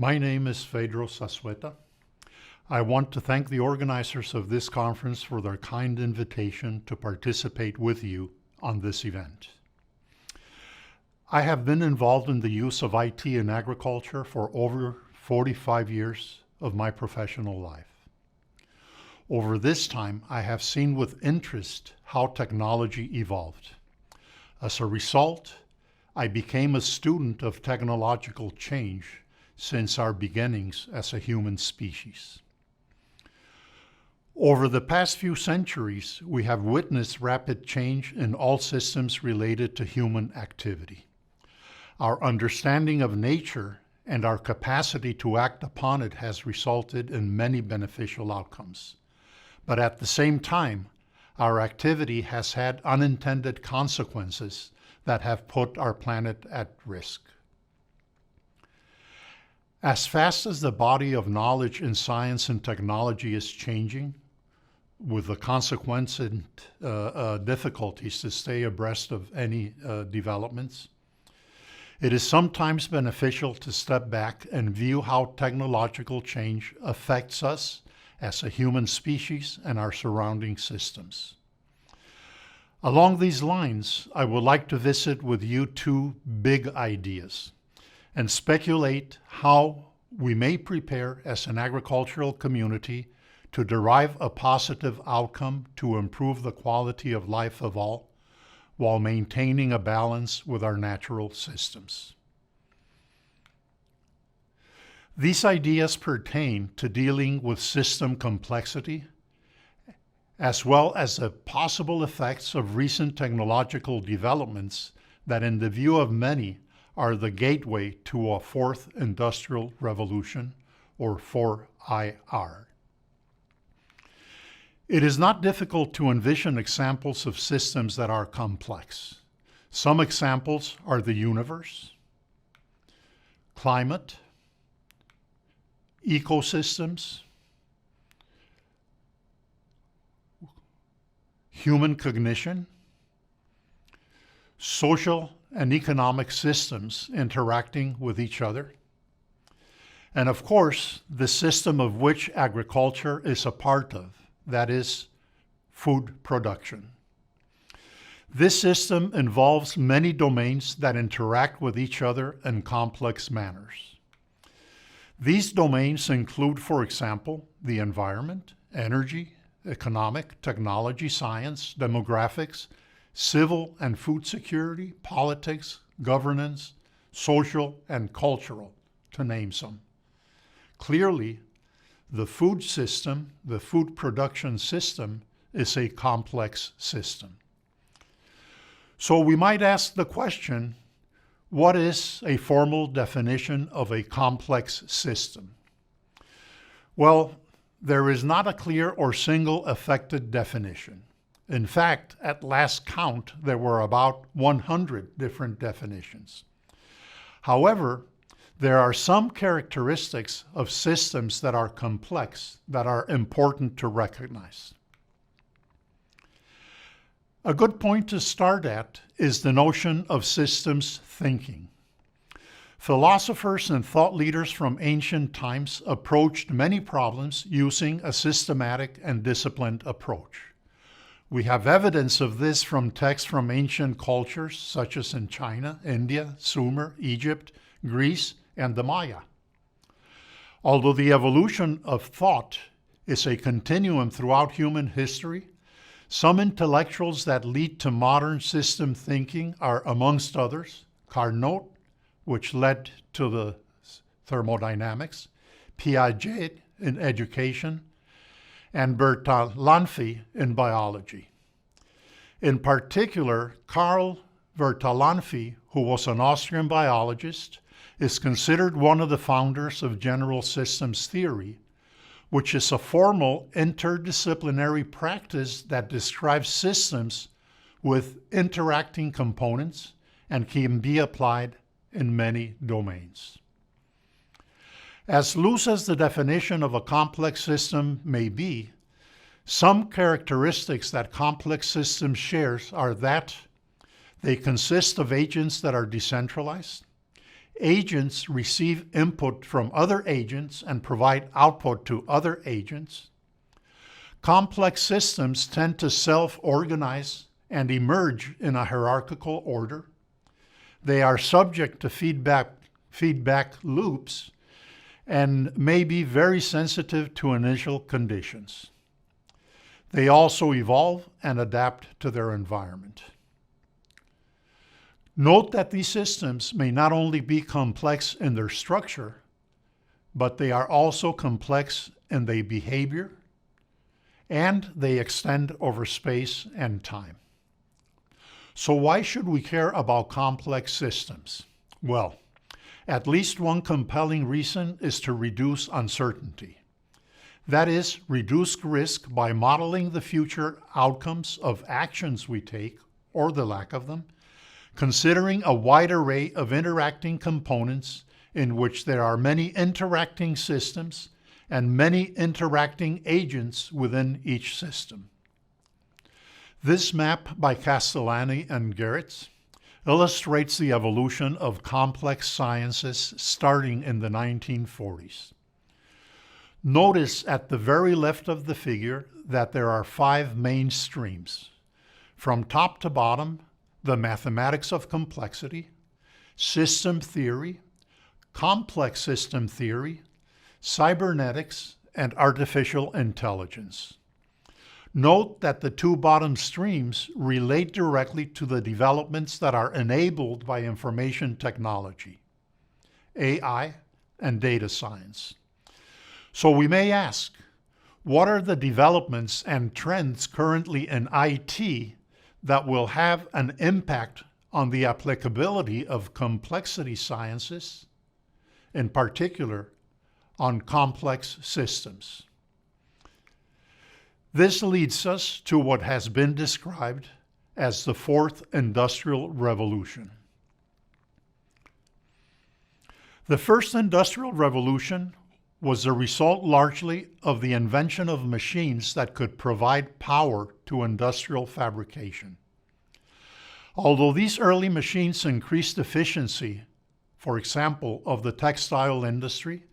My name is Fedro Zazueta. I want to thank the organizers of this conference for their kind invitation to participate with you on this event. I have been involved in the use of IT in agriculture for over 45 years of my professional life. Over this time, I have seen with interest how technology evolved. As a result, I became a student of technological change since our beginnings as a human species. Over the past few centuries, we have witnessed rapid change in all systems related to human activity. Our understanding of nature and our capacity to act upon it has resulted in many beneficial outcomes. But at the same time, our activity has had unintended consequences that have put our planet at risk. As fast as the body of knowledge in science and technology is changing, with the consequent difficulties to stay abreast of any developments, it is sometimes beneficial to step back and view how technological change affects us as a human species and our surrounding systems. Along these lines, I would like to visit with you two big ideas and speculate how we may prepare as an agricultural community to derive a positive outcome to improve the quality of life of all, while maintaining a balance with our natural systems. These ideas pertain to dealing with system complexity, as well as the possible effects of recent technological developments that, in the view of many, are the gateway to a fourth industrial revolution, or 4IR. It is not difficult to envision examples of systems that are complex. Some examples are the universe, climate, ecosystems, human cognition, social and economic systems interacting with each other, and of course, the system of which agriculture is a part of, that is, food production. This system involves many domains that interact with each other in complex manners. These domains include, for example, the environment, energy, economic, technology, science, demographics, civil and food security, politics, governance, social, and cultural, to name some. Clearly, the food system, the food production system, is a complex system. So we might ask the question, what is a formal definition of a complex system? Well, there is not a clear or single effective definition. In fact, at last count, there were about 100 different definitions. However, there are some characteristics of systems that are complex that are important to recognize. A good point to start at is the notion of systems thinking. Philosophers and thought leaders from ancient times approached many problems using a systematic and disciplined approach. We have evidence of this from texts from ancient cultures such as in China, India, Sumer, Egypt, Greece, and the Maya. Although the evolution of thought is a continuum throughout human history, some intellectuals that lead to modern system thinking are, amongst others, Carnot, which led to the thermodynamics, Piaget in education, and Bertalanffy in biology. In particular, Karl Bertalanffy, who was an Austrian biologist, is considered one of the founders of general systems theory, which is a formal interdisciplinary practice that describes systems with interacting components and can be applied in many domains. As loose as the definition of a complex system may be, some characteristics that complex systems share are that they consist of agents that are decentralized, Agents receive input from other agents and provide output to other agents. Complex systems tend to self-organize and emerge in a hierarchical order. They are subject to feedback loops and may be very sensitive to initial conditions. They also evolve and adapt to their environment. Note that these systems may not only be complex in their structure, but they are also complex in their behavior, and they extend over space and time. So why should we care about complex systems? Well, at least one compelling reason is to reduce uncertainty. That is, reduce risk by modeling the future outcomes of actions we take, or the lack of them, considering a wide array of interacting components in which there are many interacting systems and many interacting agents within each system. This map by Castellani and Gerritz illustrates the evolution of complex sciences starting in the 1940s. Notice at the very left of the figure that there are 5 main streams. From top to bottom, the mathematics of complexity, system theory, complex system theory, cybernetics, and artificial intelligence. Note that the 2 bottom streams relate directly to the developments that are enabled by information technology, AI, and data science. So we may ask, what are the developments and trends currently in IT that will have an impact on the applicability of complexity sciences, in particular on complex systems? This leads us to what has been described as the 4th Industrial Revolution. The first Industrial Revolution was the result largely of the invention of machines that could provide power to industrial fabrication. Although these early machines increased efficiency, for example, of the textile industry,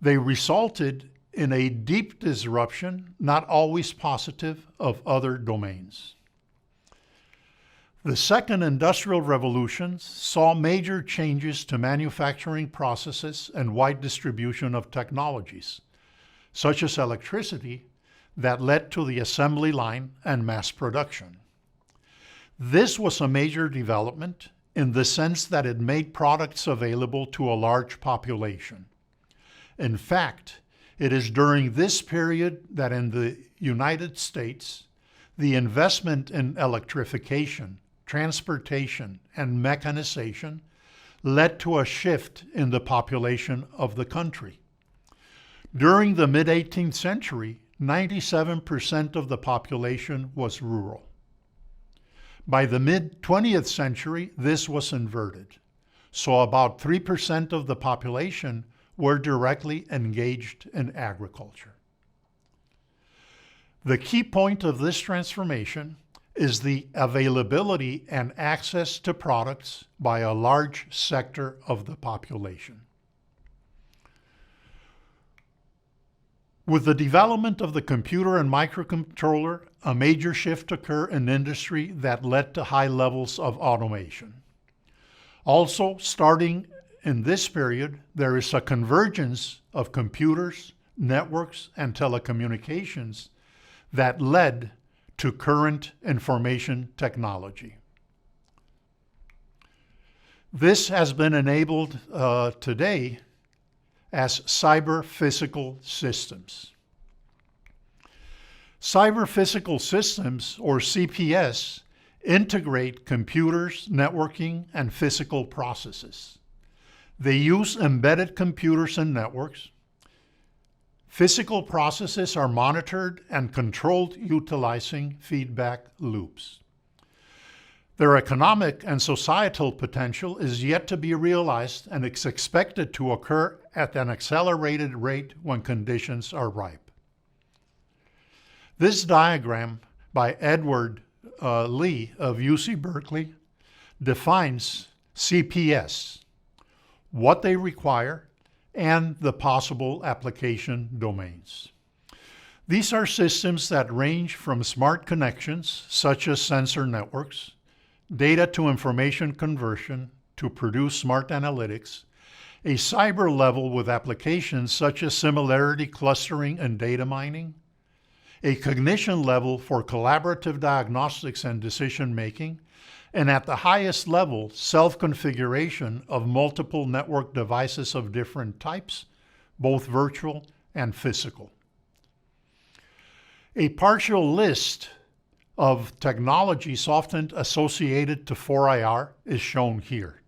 they resulted in a deep disruption, not always positive, of other domains. The second Industrial Revolution saw major changes to manufacturing processes and wide distribution of technologies, such as electricity, that led to the assembly line and mass production. This was a major development in the sense that it made products available to a large population. In fact, it is during this period that in the United States, the investment in electrification, transportation, and mechanization led to a shift in the population of the country. During the mid-18th century, 97% of the population was rural. By the mid-20th century, this was inverted. So about 3% of the population were directly engaged in agriculture. The key point of this transformation is the availability and access to products by a large sector of the population. With the development of the computer and microcontroller, a major shift occurred in industry that led to high levels of automation. Also, starting in this period, there is a convergence of computers, networks, and telecommunications that led to current information technology. This has been enabled today as CyberPhysical Systems. CyberPhysical Systems, or CPS, integrate computers, networking, and physical processes. They use embedded computers and networks. Physical processes are monitored and controlled utilizing feedback loops. Their economic and societal potential is yet to be realized, and it's expected to occur at an accelerated rate when conditions are ripe. This diagram by Edward Lee of UC Berkeley defines CPS. what they require, and the possible application domains. These are systems that range from smart connections, such as sensor networks, data to information conversion to produce smart analytics, a cyber level with applications such as similarity clustering and data mining, a cognition level for collaborative diagnostics and decision making, and at the highest level, self-configuration of multiple network devices of different types, both virtual and physical. A partial list of technologies often associated to 4IR is shown here.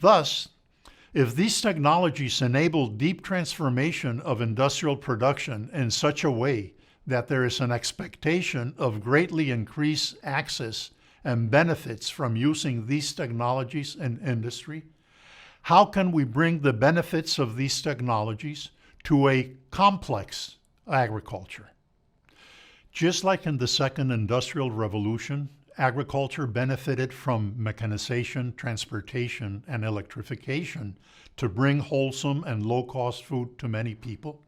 Thus, if these technologies enable deep transformation of industrial production in such a way that there is an expectation of greatly increased access and benefits from using these technologies in industry, how can we bring the benefits of these technologies to a complex agriculture? Just like in the second industrial revolution, agriculture benefited from mechanization, transportation, and electrification to bring wholesome and low-cost food to many people.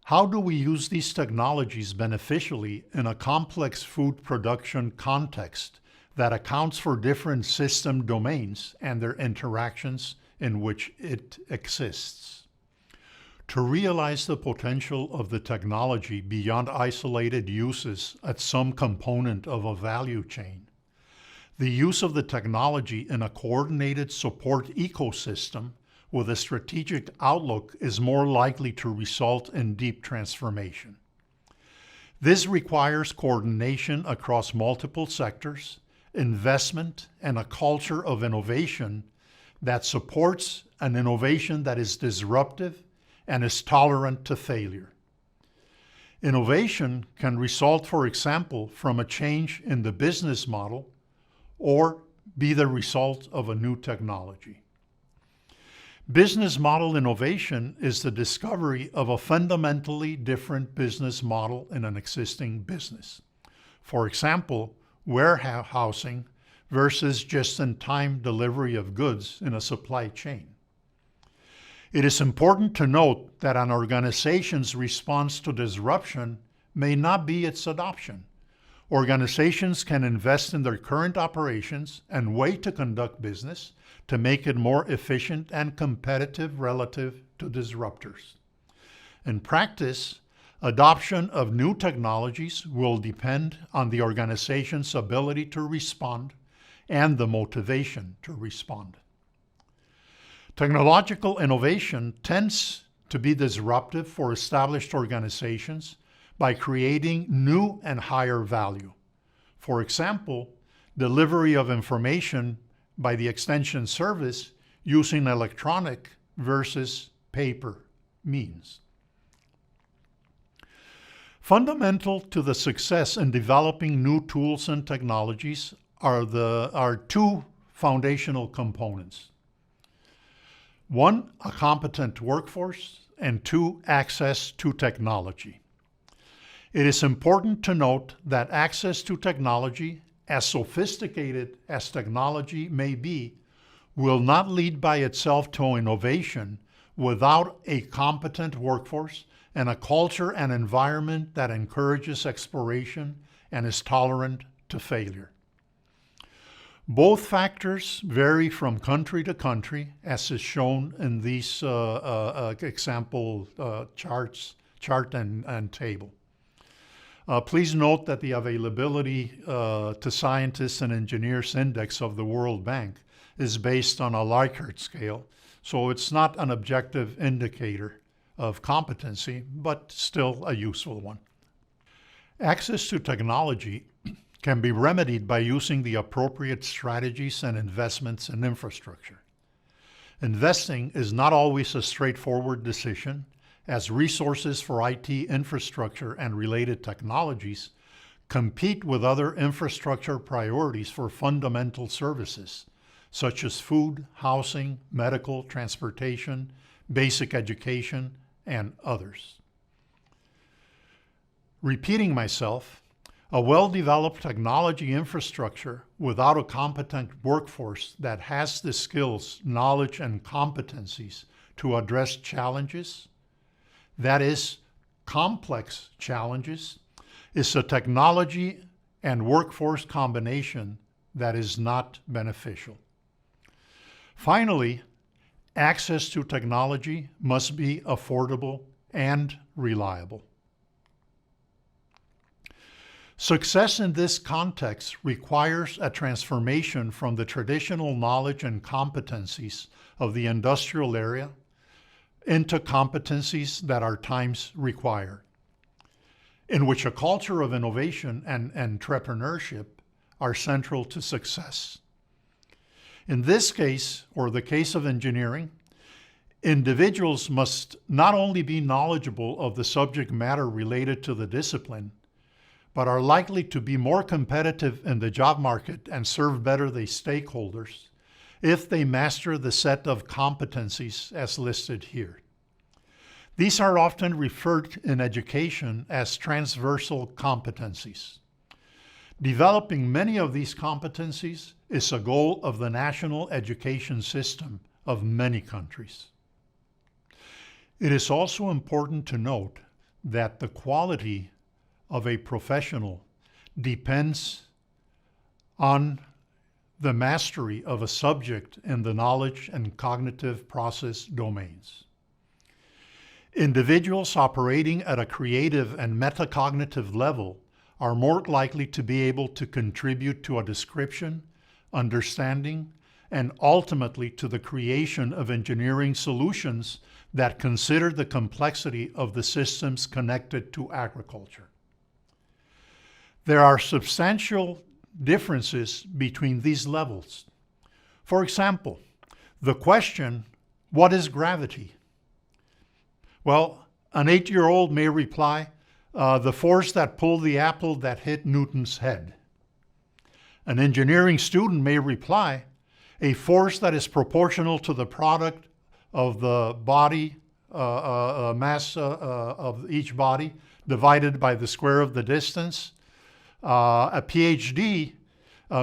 How do we use these technologies beneficially in a complex food production context that accounts for different system domains and their interactions in which it exists? To realize the potential of the technology beyond isolated uses at some component of a value chain, the use of the technology in a coordinated support ecosystem with a strategic outlook is more likely to result in deep transformation. This requires coordination across multiple sectors, investment, and a culture of innovation that supports an innovation that is disruptive and is tolerant to failure. Innovation can result, for example, from a change in the business model or be the result of a new technology. Business model innovation is the discovery of a fundamentally different business model in an existing business. For example, warehousing versus just-in-time delivery of goods in a supply chain. It is important to note that an organization's response to disruption may not be its adoption. Organizations can invest in their current operations and way to conduct business to make it more efficient and competitive relative to disruptors. In practice, adoption of new technologies will depend on the organization's ability to respond and the motivation to respond. Technological innovation tends to be disruptive for established organizations by creating new and higher value. For example, delivery of information by the extension service using electronic versus paper means. Fundamental to the success in developing new tools and technologies are two foundational components. One, a competent workforce, and two, access to technology. It is important to note that access to technology, as sophisticated as technology may be, will not lead by itself to innovation without a competent workforce and a culture and environment that encourages exploration and is tolerant to failure. Both factors vary from country to country, as is shown in these example chart and table. Please note that the availability to scientists and engineers index of the World Bank is based on a Likert scale, so it's not an objective indicator of competency, but still a useful one. Access to technology can be remedied by using the appropriate strategies and investments in infrastructure. Investing is not always a straightforward decision, as resources for IT infrastructure and related technologies compete with other infrastructure priorities for fundamental services, such as food, housing, medical, transportation, basic education, and others. Repeating myself, A well-developed technology infrastructure without a competent workforce that has the skills, knowledge, and competencies to address challenges, that is, complex challenges, is a technology and workforce combination that is not beneficial. Finally, access to technology must be affordable and reliable. Success in this context requires a transformation from the traditional knowledge and competencies of the industrial area into competencies that our times require, in which a culture of innovation and entrepreneurship are central to success. In this case, or the case of engineering, individuals must not only be knowledgeable of the subject matter related to the discipline, but are likely to be more competitive in the job market and serve better the stakeholders if they master the set of competencies as listed here. These are often referred in education as transversal competencies. Developing many of these competencies is a goal of the national education system of many countries. It is also important to note that the quality of a professional depends on the mastery of a subject in the knowledge and cognitive process domains. Individuals operating at a creative and metacognitive level are more likely to be able to contribute to a description, understanding, and ultimately to the creation of engineering solutions that consider the complexity of the systems connected to agriculture. There are substantial differences between these levels. For example, the question, what is gravity? Well, an 8-year-old may reply, the force that pulled the apple that hit Newton's head. An engineering student may reply, a force that is proportional to the product of the body, mass of each body divided by the square of the distance. A PhD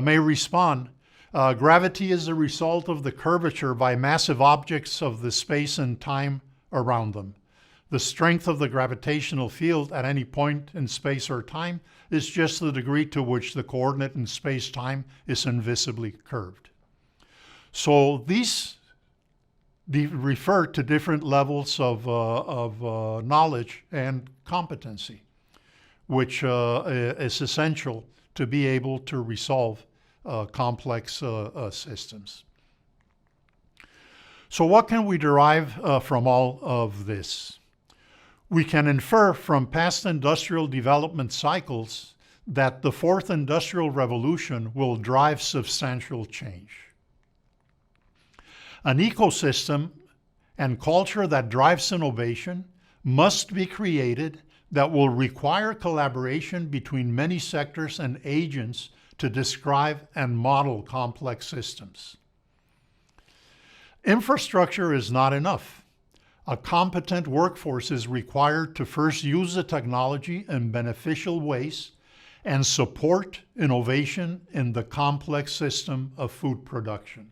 may respond, gravity is a result of the curvature by massive objects of the space and time around them. The strength of the gravitational field at any point in space or time is just the degree to which the coordinate in space-time is invisibly curved. So these refer to different levels of knowledge and competency, which is essential to be able to resolve complex systems. So what can we derive from all of this? We can infer from past industrial development cycles that the fourth industrial revolution will drive substantial change. An ecosystem and culture that drives innovation must be created that will require collaboration between many sectors and agents to describe and model complex systems. Infrastructure is not enough. A competent workforce is required to first use the technology in beneficial ways and support innovation in the complex system of food production.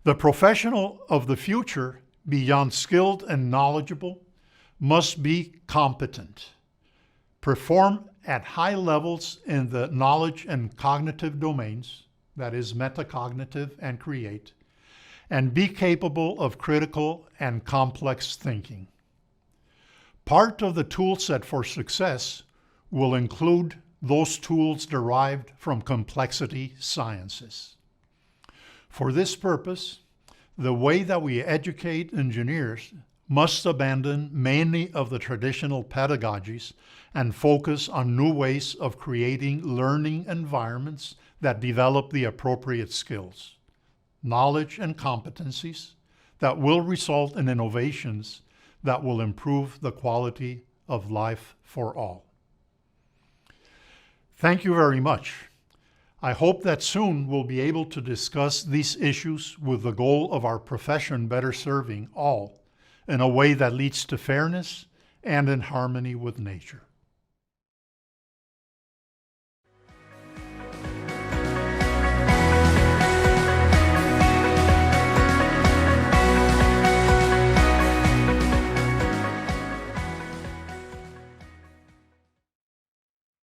The professional of the future, beyond skilled and knowledgeable, must be competent, perform at high levels in the knowledge and cognitive domains, that is metacognitive and create, and be capable of critical and complex thinking. Part of the tool set for success will include those tools derived from complexity sciences. For this purpose, the way that we educate engineers must abandon many of the traditional pedagogies and focus on new ways of creating learning environments that develop the appropriate skills, knowledge, and competencies that will result in innovations that will improve the quality of life for all. Thank you very much. I hope that soon we'll be able to discuss these issues with the goal of our profession better serving all in a way that leads to fairness and in harmony with nature.